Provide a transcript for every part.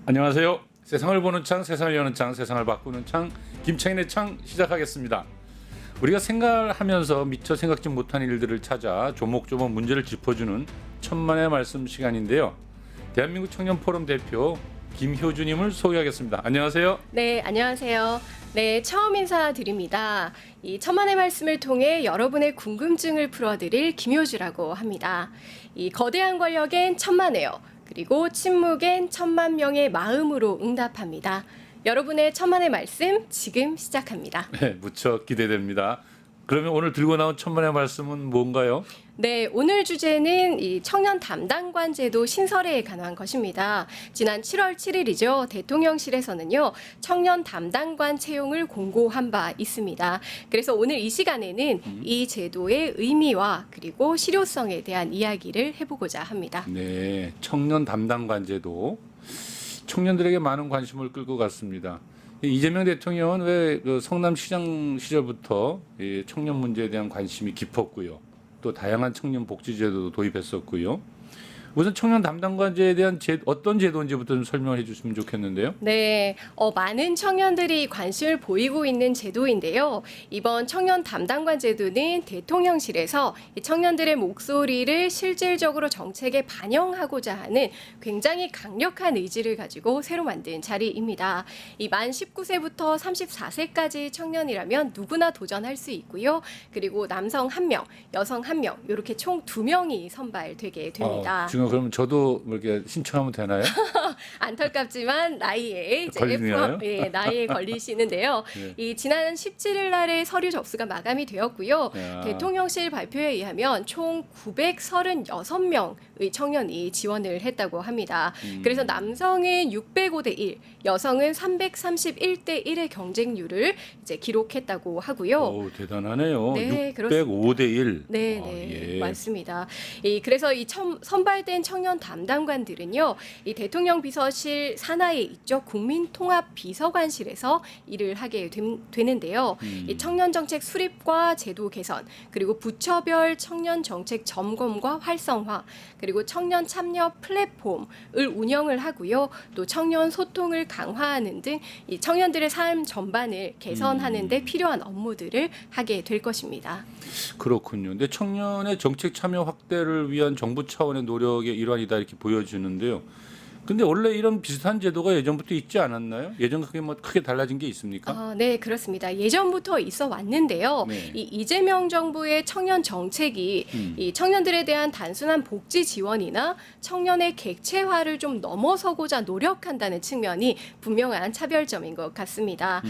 안녕하세요. 세상을 보는 창, 세상을 여는 창, 세상을 바꾸는 창, 김창인의 창 시작하겠습니다. 우리가 생각하면서 미처 생각지 못한 일들을 찾아 조목조목 문제를 짚어주는 천만의 말씀 시간인데요. 대한민국 청년포럼 대표 김효주님을 소개하겠습니다. 안녕하세요. 네, 안녕하세요. 네, 처음 인사드립니다. 이 천만의 말씀을 통해 여러분의 궁금증을 풀어드릴 김효주라고 합니다. 이 거대한 권력엔 천만에요. 그리고 침묵엔 천만 명의 마음으로 응답합니다. 여러분의 천만의 말씀 지금 시작합니다. 네, 무척 기대됩니다. 그러면 오늘 들고 나온 천만의 말씀은 뭔가요? 네, 오늘 주제는 이 청년 담당관 제도 신설에 관한 것입니다. 지난 7월 7일이죠. 대통령실에서는요, 청년 담당관 채용을 공고한 바 있습니다. 그래서 오늘 이 시간에는 이 제도의 의미와 그리고 실효성에 대한 이야기를 해보고자 합니다. 네, 청년 담당관 제도. 청년들에게 많은 관심을 끌고 갔습니다. 이재명 대통령은 왜 그 성남시장 시절부터 이 청년 문제에 대한 관심이 깊었고요. 또 다양한 청년 복지 제도도 도입했었고요. 우선 청년 담당관제에 대한 어떤 제도인지부터 좀 설명해 주시면 좋겠는데요. 네, 많은 청년들이 관심을 보이고 있는 제도인데요. 이번 청년 담당관 제도는 대통령실에서 이 청년들의 목소리를 실질적으로 정책에 반영하고자 하는 굉장히 강력한 의지를 가지고 새로 만든 자리입니다. 이 만 19세부터 34세까지 청년이라면 누구나 도전할 수 있고요. 그리고 남성 1명, 여성 1명 이렇게 총 2명이 선발되게 됩니다. 지금 그럼 저도 뭐 이렇게 신청하면 되나요? 안타깝지만 나이에 이제 걸리나요? 나이에 걸리시는데요. 네. 이 지난 17일 날에 서류 접수가 마감이 되었고요. 야. 대통령실 발표에 의하면 총 936명의 청년이 지원을 했다고 합니다. 그래서 남성은 605대 1, 여성은 331대 1의 경쟁률을 이제 기록했다고 하고요. 오, 대단하네요. 네, 605대 1. 네, 네, 맞습니다. 그래서 이 선발된 청년 담당관들은요, 이 대통령 비서실 산하에 있죠 국민통합비서관실에서 일을 하게 되는데요. 이 청년 정책 수립과 제도 개선, 그리고 부처별 청년 정책 점검과 활성화, 그리고 청년 참여 플랫폼을 운영을 하고요, 또 청년 소통을 강화하는 등 이 청년들의 삶 전반을 개선하는 데 필요한 업무들을 하게 될 것입니다. 그렇군요. 근데 청년의 정책 참여 확대를 위한 정부 차원의 노력의 일환이다 이렇게 보여지는데요. 근데 원래 이런 비슷한 제도가 예전부터 있지 않았나요? 예전과 크게 달라진 게 있습니까? 네, 그렇습니다. 예전부터 있어 왔는데요. 네. 이 이재명 정부의 청년 정책이 이 청년들에 대한 단순한 복지 지원이나 청년의 객체화를 좀 넘어서고자 노력한다는 측면이 분명한 차별점인 것 같습니다.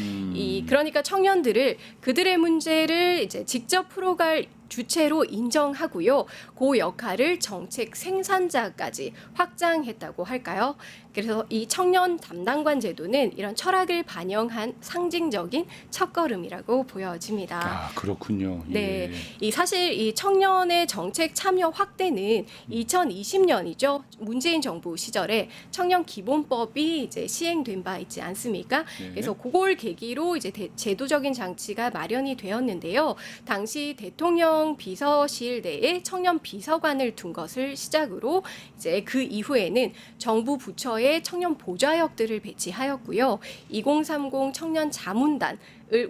그러니까 청년들을 그들의 문제를 이제 직접 풀어갈 주체로 인정하고요. 그 역할을 정책 생산자까지 확장했다고 할까요? 그래서 이 청년 담당관 제도는 이런 철학을 반영한 상징적인 첫걸음이라고 보여집니다. 아, 그렇군요. 네, 예. 사실 이 청년의 정책 참여 확대는 2020년이죠. 문재인 정부 시절에 청년 기본법이 이제 시행된 바 있지 않습니까? 네. 그래서 그걸 계기로 이제 제도적인 장치가 마련이 되었는데요. 당시 대통령 비서실 내에 청년 비서관을 둔 것을 시작으로 이제 그 이후에는 정부 부처에 청년 보좌역들을 배치하였고요. 2030 청년 자문단을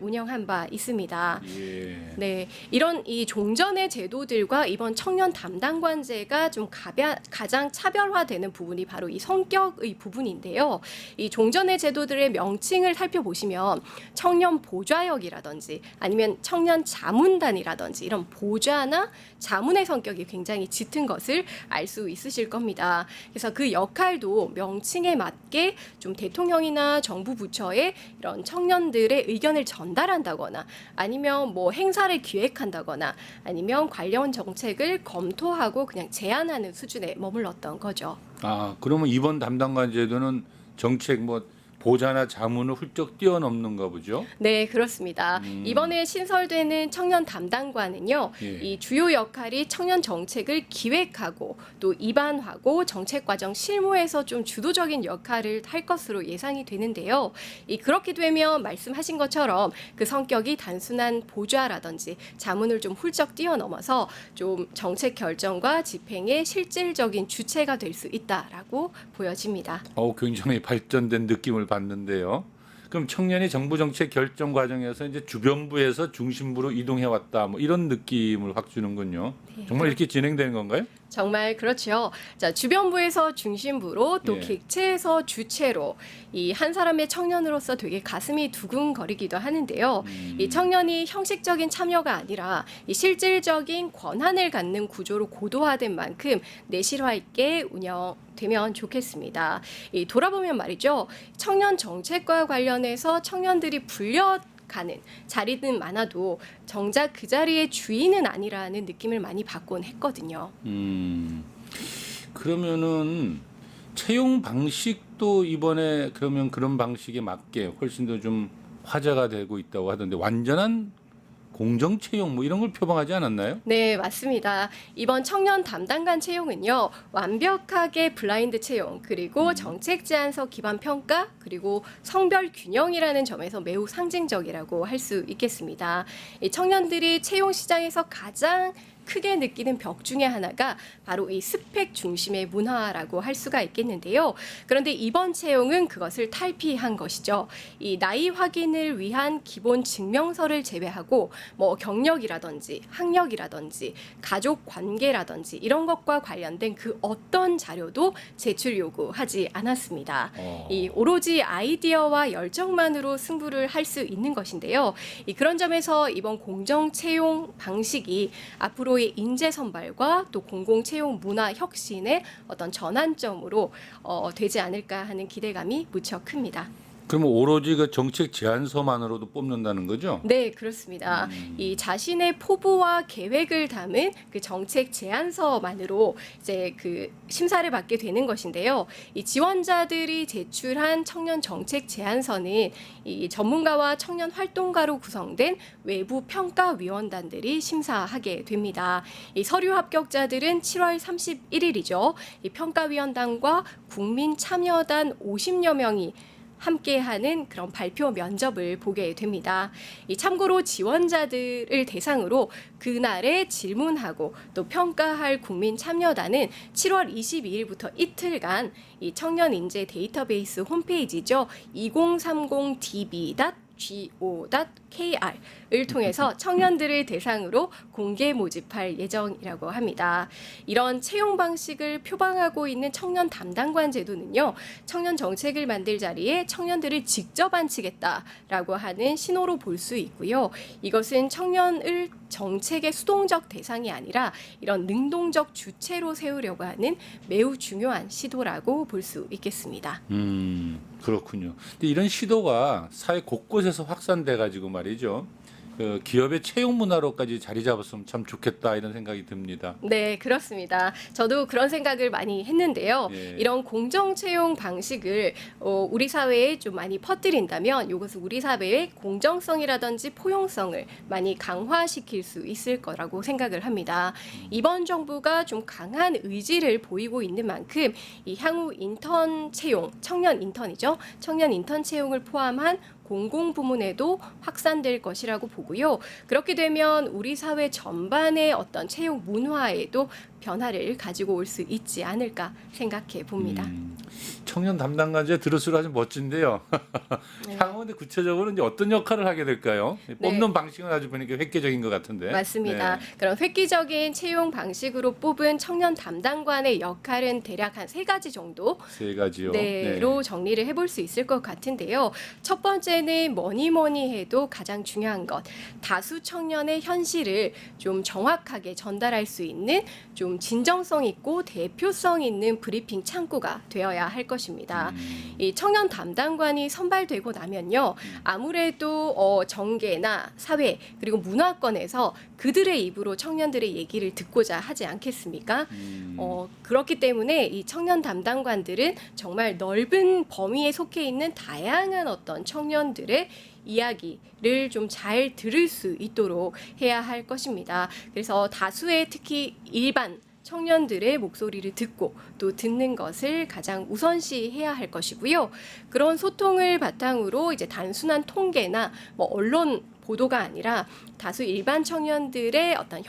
운영한 바 있습니다. 예. 네, 이런 이 종전의 제도들과 이번 청년 담당관제가 좀 가장 차별화되는 부분이 바로 이 성격의 부분인데요. 이 종전의 제도들의 명칭을 살펴보시면 청년 보좌역이라든지 아니면 청년 자문단이라든지 이런 보좌나 자문의 성격이 굉장히 짙은 것을 알 수 있으실 겁니다. 그래서 그 역할도 명칭에 맞게 좀 대통령이나 정부 부처에 이런 청년들의 의견을 전달한다거나 아니면 뭐 행사를 기획한다거나 아니면 관련 정책을 검토하고 그냥 제안하는 수준에 머물렀던 거죠. 아, 그러면 이번 담당관 제도는 정책 뭐 보좌나 자문을 훌쩍 뛰어넘는가 보죠. 네, 그렇습니다. 이번에 신설되는 청년 담당관은요, 예. 이 주요 역할이 청년 정책을 기획하고 또 입안하고 정책 과정 실무에서 좀 주도적인 역할을 할 것으로 예상이 되는데요. 그렇게 되면 말씀하신 것처럼 그 성격이 단순한 보좌라든지 자문을 좀 훌쩍 뛰어넘어서 좀 정책 결정과 집행의 실질적인 주체가 될 수 있다라고 보여집니다. 굉장히 발전된 느낌을 받는데요. 그럼 청년이 정부 정책 결정 과정에서 이제 주변부에서 중심부로 이동해 왔다, 뭐 이런 느낌을 확 주는군요. 정말 이렇게 진행되는 건가요? 정말 그렇죠. 자, 주변부에서 중심부로 또 예. 객체에서 주체로 이 한 사람의 청년으로서 되게 가슴이 두근거리기도 하는데요. 이 청년이 형식적인 참여가 아니라 이 실질적인 권한을 갖는 구조로 고도화된 만큼 내실화 있게 운영되면 좋겠습니다. 돌아보면 말이죠. 청년 정책과 관련해서 청년들이 가는 자리는 많아도 정작 그 자리의 주인은 아니라는 느낌을 많이 받곤 했거든요. 그러면은 채용 방식도 이번에 그러면 그런 방식에 맞게 훨씬 더 좀 화제가 되고 있다고 하던데 완전한 공정 채용 뭐 이런 걸 표방하지 않았나요? 네, 맞습니다. 이번 청년 담당관 채용은요, 완벽하게 블라인드 채용, 그리고 정책 제안서 기반 평가, 그리고 성별 균형이라는 점에서 매우 상징적이라고 할 수 있겠습니다. 이 청년들이 채용 시장에서 가장 크게 느끼는 벽 중에 하나가 바로 이 스펙 중심의 문화라고 할 수가 있겠는데요. 그런데 이번 채용은 그것을 탈피한 것이죠. 이 나이 확인을 위한 기본 증명서를 제외하고 뭐 경력이라든지 학력이라든지 가족 관계라든지 이런 것과 관련된 그 어떤 자료도 제출 요구하지 않았습니다. 이 오로지 아이디어와 열정만으로 승부를 할 수 있는 것인데요. 그런 점에서 이번 공정 채용 방식이 앞으로의 인재 선발과 또 공공 채용 문화 혁신의 어떤 전환점으로 되지 않을까 하는 기대감이 무척 큽니다. 그러면 오로지 그 정책 제안서만으로도 뽑는다는 거죠? 네, 그렇습니다. 이 자신의 포부와 계획을 담은 그 정책 제안서만으로 이제 그 심사를 받게 되는 것인데요. 이 지원자들이 제출한 청년 정책 제안서는 이 전문가와 청년 활동가로 구성된 외부 평가위원단들이 심사하게 됩니다. 이 서류 합격자들은 7월 31일이죠. 이 평가위원단과 국민 참여단 50여 명이 함께하는 그런 발표 면접을 보게 됩니다. 참고로 지원자들을 대상으로 그날에 질문하고 또 평가할 국민 참여단은 7월 22일부터 이틀간 이 청년 인재 데이터베이스 홈페이지죠. 2030db.go.kr을 통해서 청년들을 대상으로 공개 모집할 예정이라고 합니다. 이런 채용 방식을 표방하고 있는 청년 담당관 제도는요, 청년 정책을 만들 자리에 청년들을 직접 앉히겠다라고 하는 신호로 볼 수 있고요. 이것은 청년을 정책의 수동적 대상이 아니라 이런 능동적 주체로 세우려고 하는 매우 중요한 시도라고 볼 수 있겠습니다. 그렇군요. 근데 이런 시도가 사회 곳곳에서 확산돼 가지고 말이죠. 그 기업의 채용 문화로까지 자리 잡았으면 참 좋겠다 이런 생각이 듭니다. 네, 그렇습니다. 저도 그런 생각을 많이 했는데요. 예. 이런 공정 채용 방식을 우리 사회에 좀 많이 퍼뜨린다면 이것은 우리 사회의 공정성이라든지 포용성을 많이 강화시킬 수 있을 거라고 생각을 합니다. 이번 정부가 좀 강한 의지를 보이고 있는 만큼 이 향후 인턴 채용, 청년 인턴이죠. 청년 인턴 채용을 포함한 공공 부문에도 확산될 것이라고 보고요. 그렇게 되면 우리 사회 전반의 어떤 채용 문화에도 변화를 가지고 올 수 있지 않을까 생각해 봅니다. 청년 담당관제 들을수록 아주 멋진데요. 네. 향후 근데 구체적으로 이제 어떤 역할을 하게 될까요? 뽑는 방식은 아주 보니까 획기적인 것 같은데. 맞습니다. 네. 그런 획기적인 채용 방식으로 뽑은 청년 담당관의 역할은 대략 한 3가지 정도 세 가지요. 로 정리를 해볼 수 있을 것 같은데요. 첫 번째는 뭐니 해도 가장 중요한 것, 다수 청년의 현실을 좀 정확하게 전달할 수 있는 좀 좀 진정성 있고 대표성 있는 브리핑 창구가 되어야 할 것입니다. 이 청년 담당관이 선발되고 나면요, 아무래도 정계나 사회 그리고 문화권에서 그들의 입으로 청년들의 얘기를 듣고자 하지 않겠습니까? 그렇기 때문에 이 청년 담당관들은 정말 넓은 범위에 속해 있는 다양한 어떤 청년들의 이야기를 좀 잘 들을 수 있도록 해야 할 것입니다. 그래서 다수의 특히 일반 청년들의 목소리를 듣고 또 듣는 것을 가장 우선시해야 할 것이고요. 그런 소통을 바탕으로 이제 단순한 통계나 뭐 언론 보도가 아니라 다수 일반 청년들의 어떤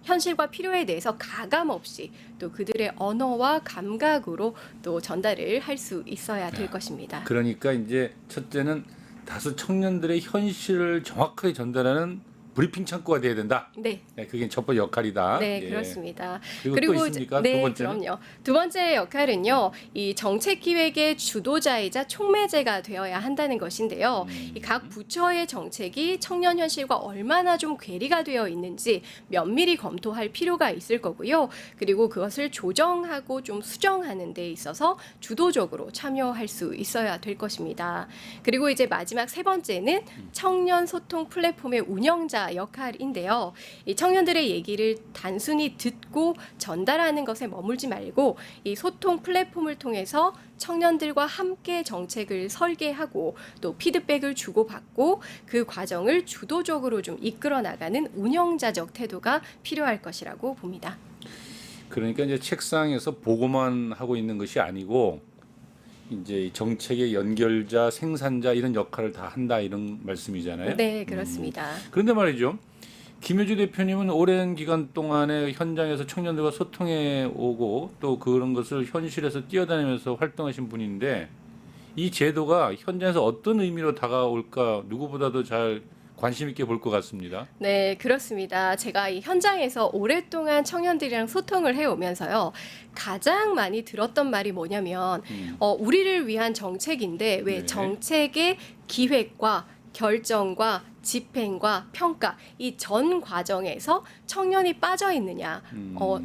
현실과 필요에 대해서 가감 없이 또 그들의 언어와 감각으로 또 전달을 할 수 있어야 될 것입니다. 그러니까 이제 첫째는 다수 청년들의 현실을 정확하게 전달하는 브리핑 창구가 돼야 된다. 네. 네, 그게 첫 번째 역할이다. 네, 예. 그렇습니다. 그리고 또 있습니까? 네, 두 번째는? 그럼요. 두 번째 역할은요, 이 정책 기획의 주도자이자 촉매제가 되어야 한다는 것인데요. 이 각 부처의 정책이 청년 현실과 얼마나 좀 괴리가 되어 있는지 면밀히 검토할 필요가 있을 거고요. 그리고 그것을 조정하고 좀 수정하는 데 있어서 주도적으로 참여할 수 있어야 될 것입니다. 그리고 이제 마지막 세 번째는 청년 소통 플랫폼의 운영자 역할인데요. 이 청년들의 얘기를 단순히 듣고 전달하는 것에 머물지 말고 이 소통 플랫폼을 통해서 청년들과 함께 정책을 설계하고 또 피드백을 주고받고 그 과정을 주도적으로 좀 이끌어 나가는 운영자적 태도가 필요할 것이라고 봅니다. 그러니까 이제 책상에서 보고만 하고 있는 것이 아니고 이제 이 정책의 연결자, 생산자 이런 역할을 다 한다 이런 말씀이잖아요. 네, 그렇습니다. 그런데 말이죠. 김효주 대표님은 오랜 기간 동안에 현장에서 청년들과 소통해 오고 또 그런 것을 현실에서 뛰어다니면서 활동하신 분인데 이 제도가 현장에서 어떤 의미로 다가올까 누구보다도 잘 관심 있게 볼 것 같습니다. 네, 그렇습니다. 제가 이 현장에서 오랫동안 청년들이랑 소통을 해오면서요, 가장 많이 들었던 말이 뭐냐면, 우리를 위한 정책인데 왜 네. 정책의 기획과 결정과 집행과 평가 이 전 과정에서 청년이 빠져 있느냐,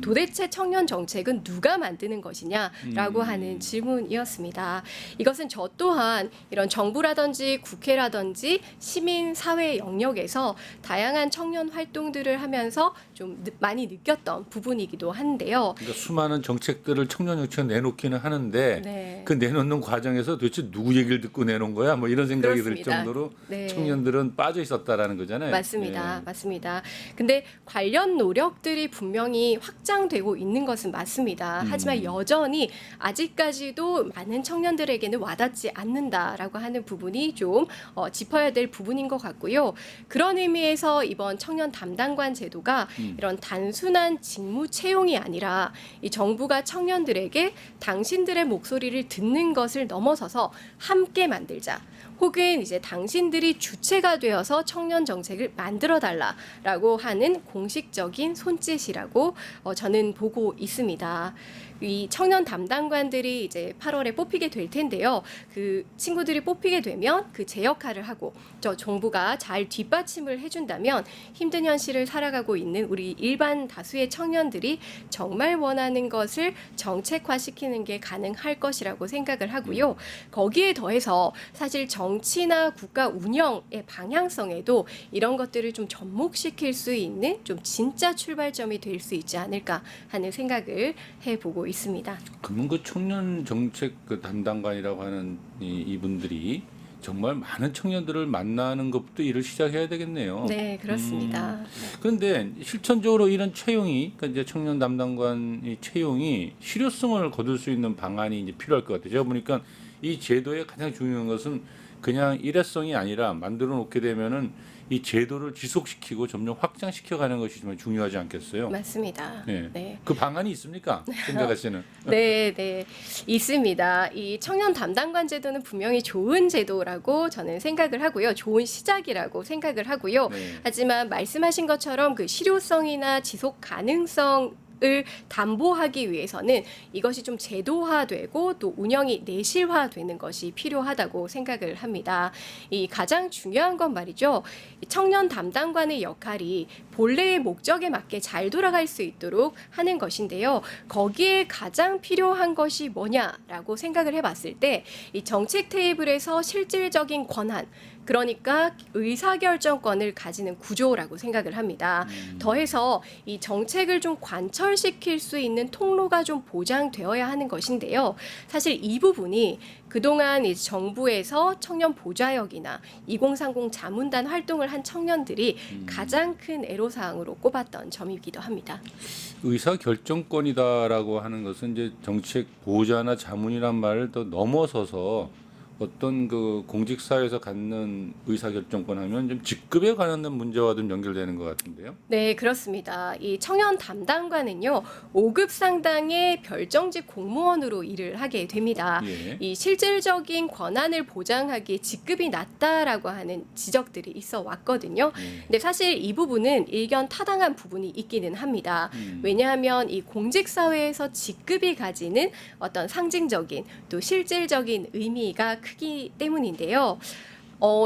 도대체 청년 정책은 누가 만드는 것이냐라고 하는 질문이었습니다. 이것은 저 또한 이런 정부라든지 국회라든지 시민 사회 영역에서 다양한 청년 활동들을 하면서 좀 많이 느꼈던 부분이기도 한데요. 그러니까 수많은 정책들을 청년 정책에 내놓기는 하는데 네. 그 내놓는 과정에서 도대체 누구 얘기를 듣고 내놓은 거야? 뭐 이런 생각이 들 그렇습니다. 정도로 네. 청년들은 빠져 있었다라는 거잖아요. 맞습니다. 예. 맞습니다. 근데 관련 노력들이 분명히 확장되고 있는 것은 맞습니다. 하지만 여전히 아직까지도 많은 청년들에게는 와닿지 않는다라고 하는 부분이 좀 짚어야 될 부분인 것 같고요. 그런 의미에서 이번 청년 담당관 제도가 이런 단순한 직무 채용이 아니라 이 정부가 청년들에게 당신들의 목소리를 듣는 것을 넘어서서 함께 만들자. 혹은 이제 당신들이 주체가 되어서 청년 정책을 만들어 달라라고 하는 공식적인 손짓이라고 저는 보고 있습니다. 이 청년 담당관들이 이제 8월에 뽑히게 될 텐데요. 그 친구들이 뽑히게 되면 그 제 역할을 하고 저 정부가 잘 뒷받침을 해준다면 힘든 현실을 살아가고 있는 우리 일반 다수의 청년들이 정말 원하는 것을 정책화시키는 게 가능할 것이라고 생각을 하고요. 거기에 더해서 사실 정치나 국가 운영의 방향성에도 이런 것들을 좀 접목시킬 수 있는 좀 진짜 출발점이 될 수 있지 않을까 하는 생각을 해보고 있습니다. 그러면 그 청년 정책 그 담당관이라고 하는 이분들이 정말 많은 청년들을 만나는 것부터 일을 시작해야 되겠네요. 네, 그렇습니다. 그런데 실천적으로 이런 채용이, 그러니까 이제 청년 담당관 이 채용이 실효성을 거둘 수 있는 방안이 이제 필요할 것 같아요. 제가 보니까 이 제도의 가장 중요한 것은 그냥 일회성이 아니라 만들어 놓게 되면은 이 제도를 지속시키고 점점 확장시켜가는 것이 정말 중요하지 않겠어요? 맞습니다. 네. 네. 그 방안이 있습니까? 생각하시는? 네, 네, 있습니다. 이 청년 담당관 제도는 분명히 좋은 제도라고 저는 생각을 하고요. 좋은 시작이라고 생각을 하고요. 네. 하지만 말씀하신 것처럼 그 실효성이나 지속 가능성 을 담보하기 위해서는 이것이 좀 제도화되고 또 운영이 내실화되는 것이 필요하다고 생각을 합니다. 이 가장 중요한 건 말이죠. 이 청년 담당관의 역할이 본래의 목적에 맞게 잘 돌아갈 수 있도록 하는 것인데요. 거기에 가장 필요한 것이 뭐냐라고 생각을 해봤을 때 이 정책 테이블에서 실질적인 권한, 그러니까 의사결정권을 가지는 구조라고 생각을 합니다. 더해서 이 정책을 좀 관철시킬 수 있는 통로가 좀 보장되어야 하는 것인데요. 사실 이 부분이 그동안 이 정부에서 청년 보좌역이나 2030 자문단 활동을 한 청년들이 가장 큰 애로사항으로 꼽았던 점이기도 합니다. 의사 결정권이다라고 하는 것은 이제 정책 보좌나 자문이란 말을 더 넘어서서 어떤 그 공직 사회에서 갖는 의사 결정권 하면 좀 직급에 관한 문제와 좀 연결되는 것 같은데요. 네, 그렇습니다. 이 청년 담당관은요, 5급 상당의 별정직 공무원으로 일을 하게 됩니다. 예. 이 실질적인 권한을 보장하기에 직급이 낮다라고 하는 지적들이 있어 왔거든요. 근데 사실 이 부분은 일견 타당한 부분이 있기는 합니다. 왜냐하면 이 공직 사회에서 직급이 가지는 어떤 상징적인 또 실질적인 의미가 크기 때문인데요.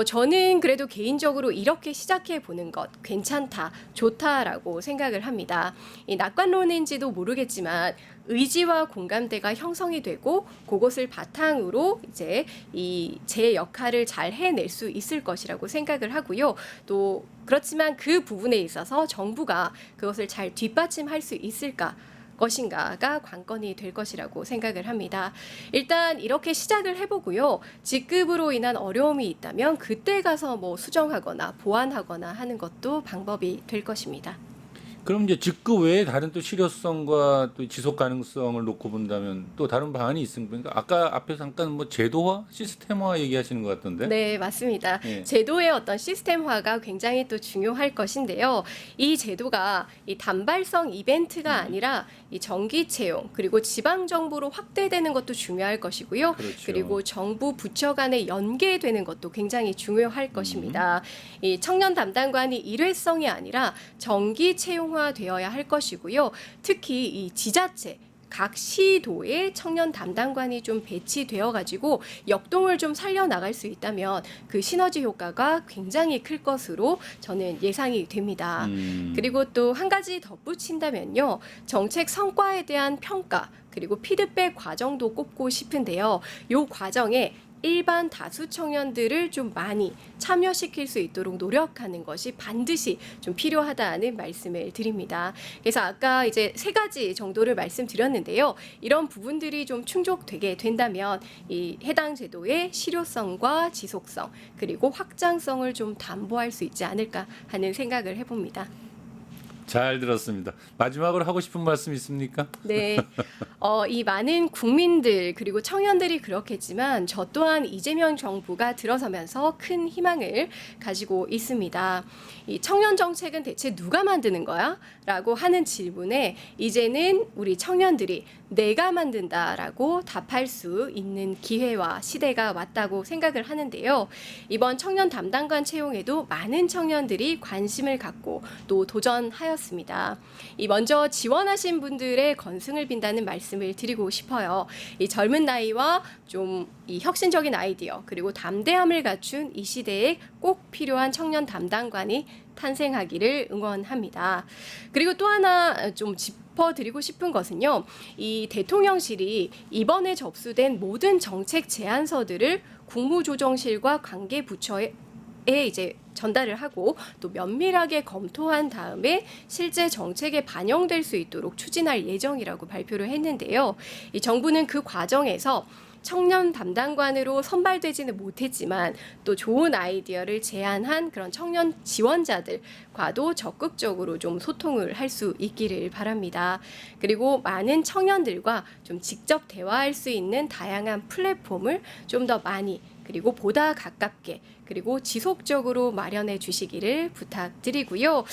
저는 그래도 개인적으로 이렇게 시작해 보는 것 괜찮다, 좋다라고 생각을 합니다. 이 낙관론인지도 모르겠지만 의지와 공감대가 형성이 되고 그것을 바탕으로 이제 이 제 역할을 잘 해낼 수 있을 것이라고 생각을 하고요. 또 그렇지만 그 부분에 있어서 정부가 그것을 잘 뒷받침할 수 있을까? 것인가가 관건이 될 것이라고 생각을 합니다. 일단 이렇게 시작을 해보고요. 직급으로 인한 어려움이 있다면 그때 가서 뭐 수정하거나 보완하거나 하는 것도 방법이 될 것입니다. 그럼 이제 직급 외에 다른 또 실효성과 또 지속 가능성을 놓고 본다면 또 다른 방안이 있습니까? 그러니까 아까 앞에서 잠깐 뭐 제도화, 시스템화 얘기하시는 것 같던데. 네, 맞습니다. 예. 제도의 어떤 시스템화가 굉장히 또 중요할 것인데요. 이 제도가 이 단발성 이벤트가 아니라 이 정기 채용 그리고 지방 정부로 확대되는 것도 중요할 것이고요. 그렇죠. 그리고 정부 부처 간에 연계되는 것도 굉장히 중요할 것입니다. 이 청년 담당관이 일회성이 아니라 정기 채용화되어야 할 것이고요. 특히 이 지자체 각 시도에 청년 담당관이 좀 배치되어 가지고 역동을 좀 살려나갈 수 있다면 그 시너지 효과가 굉장히 클 것으로 저는 예상이 됩니다. 그리고 또 한 가지 덧붙인다면요. 정책 성과에 대한 평가 그리고 피드백 과정도 꼽고 싶은데요. 이 과정에 일반 다수 청년들을 좀 많이 참여시킬 수 있도록 노력하는 것이 반드시 좀 필요하다는 말씀을 드립니다. 그래서 아까 이제 3가지 정도를 말씀드렸는데요. 이런 부분들이 좀 충족되게 된다면 이 해당 제도의 실효성과 지속성 그리고 확장성을 좀 담보할 수 있지 않을까 하는 생각을 해봅니다. 잘 들었습니다. 마지막으로 하고 싶은 말씀 있습니까? 네, 이 많은 국민들 그리고 청년들이 그렇겠지만 저 또한 이재명 정부가 들어서면서 큰 희망을 가지고 있습니다. 이 청년 정책은 대체 누가 만드는 거야? 라고 하는 질문에 이제는 우리 청년들이 내가 만든다라고 답할 수 있는 기회와 시대가 왔다고 생각을 하는데요. 이번 청년 담당관 채용에도 많은 청년들이 관심을 갖고 또 도전하였습니다. 이 먼저 지원하신 분들의 건승을 빈다는 말씀을 드리고 싶어요. 이 젊은 나이와 좀 이 혁신적인 아이디어 그리고 담대함을 갖춘 이 시대에 꼭 필요한 청년 담당관이 탄생하기를 응원합니다. 그리고 또 하나 좀 짚어드리고 싶은 것은요. 이 대통령실이 이번에 접수된 모든 정책 제안서들을 국무조정실과 관계 부처에 이제 전달을 하고 또 면밀하게 검토한 다음에 실제 정책에 반영될 수 있도록 추진할 예정이라고 발표를 했는데요. 이 정부는 그 과정에서 청년 담당관으로 선발되지는 못했지만 또 좋은 아이디어를 제안한 그런 청년 지원자들과도 적극적으로 좀 소통을 할 수 있기를 바랍니다. 그리고 많은 청년들과 좀 직접 대화할 수 있는 다양한 플랫폼을 좀 더 많이 그리고 보다 가깝게 그리고 지속적으로 마련해 주시기를 부탁드리고요.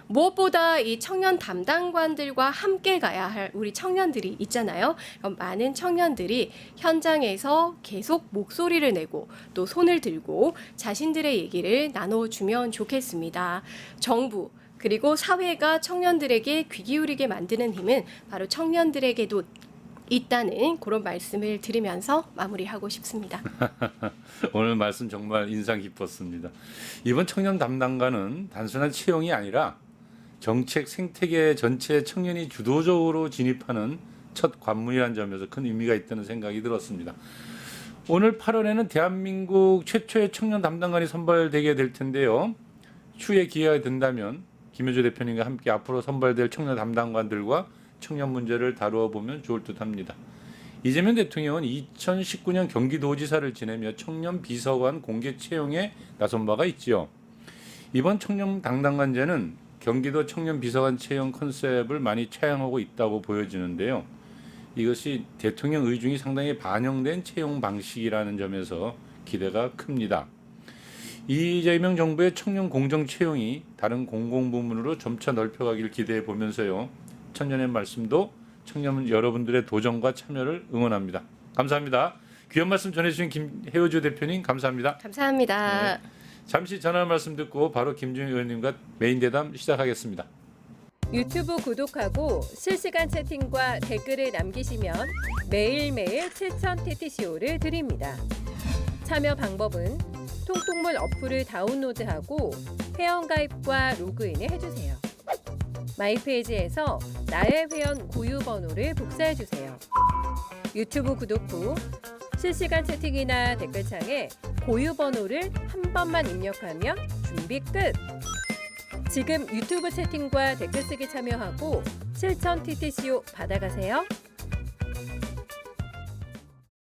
무엇보다 이 청년 담당관들과 함께 가야 할 우리 청년들이 있잖아요. 그럼 많은 청년들이 현장에서 계속 목소리를 내고 또 손을 들고 자신들의 얘기를 나눠주면 좋겠습니다. 정부 그리고 사회가 청년들에게 귀 기울이게 만드는 힘은 바로 청년들에게도 있다는 그런 말씀을 드리면서 마무리하고 싶습니다. 오늘 말씀 정말 인상 깊었습니다. 이번 청년 담당관은 단순한 채용이 아니라 정책 생태계 전체에 청년이 주도적으로 진입하는 첫 관문이라는 점에서 큰 의미가 있다는 생각이 들었습니다. 오늘 8월에는 대한민국 최초의 청년 담당관이 선발되게 될 텐데요. 추후에 기회가 된다면 김효조 대표님과 함께 앞으로 선발될 청년 담당관들과 청년 문제를 다루어 보면 좋을 듯합니다. 이재명 대통령은 2019년 경기도지사를 지내며 청년 비서관 공개 채용에 나선 바가 있지요. 이번 청년 담당관제는 경기도 청년 비서관 채용 컨셉을 많이 차양하고 있다고 보여지는데요. 이것이 대통령 의중이 상당히 반영된 채용 방식이라는 점에서 기대가 큽니다. 이재명 정부의 청년 공정 채용이 다른 공공부문으로 점차 넓혀가길 기대해 보면서요. 청년의 말씀도 청년 여러분들의 도전과 참여를 응원합니다. 감사합니다. 귀한 말씀 전해주신 김혜우주 대표님 감사합니다. 감사합니다. 네. 잠시 전화 말씀 듣고 바로 김준희 의원님과 메인 대담 시작하겠습니다. 유튜브 구독하고 실시간 채팅과 댓글을 남기시면 매일매일 7,000TTCO를 드립니다. 참여 방법은 통통물 어플을 다운로드하고 회원가입과 로그인을 해주세요. 마이페이지에서 나의 회원 고유 번호를 복사해주세요. 유튜브 구독 후 실시간 채팅이나 댓글창에 고유 번호를 한 번만 입력하면 준비 끝! 지금 유튜브 채팅과 댓글 쓰기 참여하고 7,000TTCO 받아가세요.